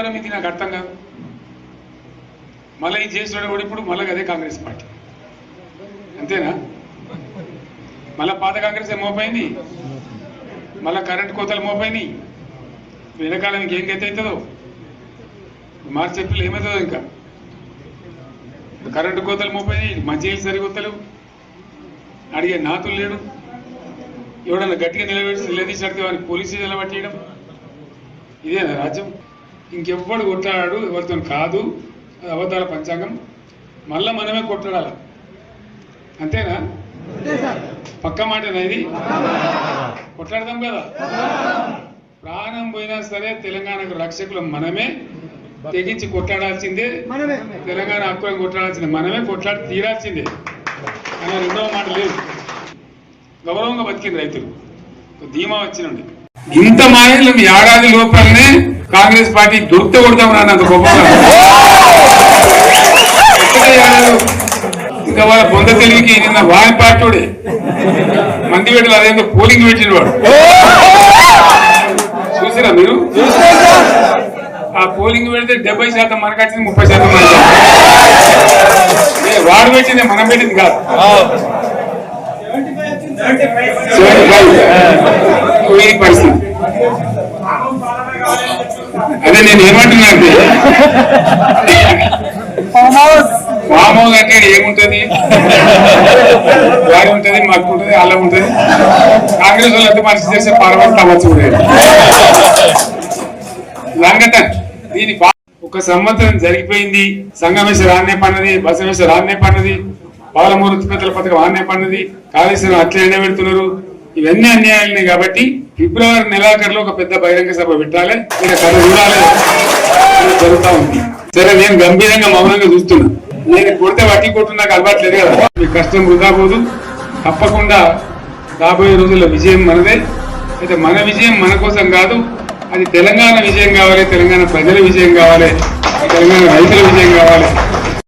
వ్యవహారం ఇది నాకు అర్థం కాదు. మళ్ళీ ఈ చేసినాడు కూడా ఇప్పుడు మళ్ళీ అదే కాంగ్రెస్ పార్టీ అంతేనా? మళ్ళీ పాత కాంగ్రెస్ మోపైంది, మళ్ళీ కరెంటు కోతలు మోపైనాయి. వెనకాలం ఇంకేం గతి అవుతుందో మార్చి ఏప్రిల్ ఏమవుతుందో ఇంకా కరెంటు కోతలు మోపైనాయి, మంచినీళ్ళు సరికొత్తలేవు, అడిగే నాతులు లేడు. ఎవడన్నా గట్టిగా నిలబెట్టి నిలదీసినడితే వాడిని పోలీసు నిలబట్టేయడం ఇదేనా రాజ్యం? ఇంకెవ్వడు కొట్లాడాడు, ఎవరితో కాదు. అది అవతార పంచాంగం. మళ్ళా మనమే కొట్లాడాలి అంతేనా? పక్క మాటనా ఇది? కొట్లాడదాం కదా. ప్రాణం పోయినా సరే తెలంగాణకు రక్షకులు మనమే, తెగించి కొట్లాడాల్సిందే. తెలంగాణ హక్కులను కొట్లాడాల్సిందే మనమే, కొట్లాడి తీరాల్సిందే అన్న రెండవ మాట లేదు. గౌరవంగా బతికింది రైతులు, ధీమా వచ్చినండి. ఇంత మాయలు ఏడాది లోపలనే కాంగ్రెస్ పార్టీ దొరికితే కొడతామని అన్నంత గొప్పగా ఇంకా వాళ్ళ పొంద తెలివికి నిన్న వారి పార్టీ మంది పెట్టాలి, అదేందో పోలింగ్ పెట్టిన వాడు చూసిరా మీరు? ఆ పోలింగ్ పెడితే 70% మనకు వచ్చింది, 30% వాడు పెట్టింది, మనం పెట్టింది కాదు. 75 పరిస్థితి. అదే నేను ఏమంటున్నా అంటే ఫామ్ హౌస్ అంటే ఏముంటది, వారి ఉంటది, మాకు ఉంటది, వాళ్ళ ఉంటది. కాంగ్రెస్ వాళ్ళు అయితే మనిషి చేసే పార్లమెంట్ అవ్వచ్చు కూడా లంగట. దీని ఒక సంవత్సరం జరిగిపోయింది. సంగమేశ్వర ఆన్నే పన్నది, బసవేశ్వర ఆన్నే పన్నది, పాలమూరు ఉత్పత్తుల పథకం ఆన్నే పన్నది, కాళేశ్వరం అట్లే ఎండబెడుతున్నారు. ఇవన్నీ అన్యాయాలని కాబట్టి ఫిబ్రవరి నెలాఖరులో ఒక పెద్ద బహిరంగ సభ పెట్టాలి. మీరు కథ చూడాలి, జరుగుతా ఉంది. సరే, నేను గంభీరంగా మౌనంగా చూస్తున్నా. నేను కొడితే వడ్డీ కొట్టు నాకు అలవాట్లేదు కదా. మీ కష్టం వృధా పోదు. తప్పకుండా రాబోయే రోజుల్లో విజయం మనదే. అయితే మన విజయం మన కోసం కాదు, అది తెలంగాణ విజయం కావాలి, తెలంగాణ ప్రజల విజయం కావాలి, తెలంగాణ రైతుల విజయం కావాలి.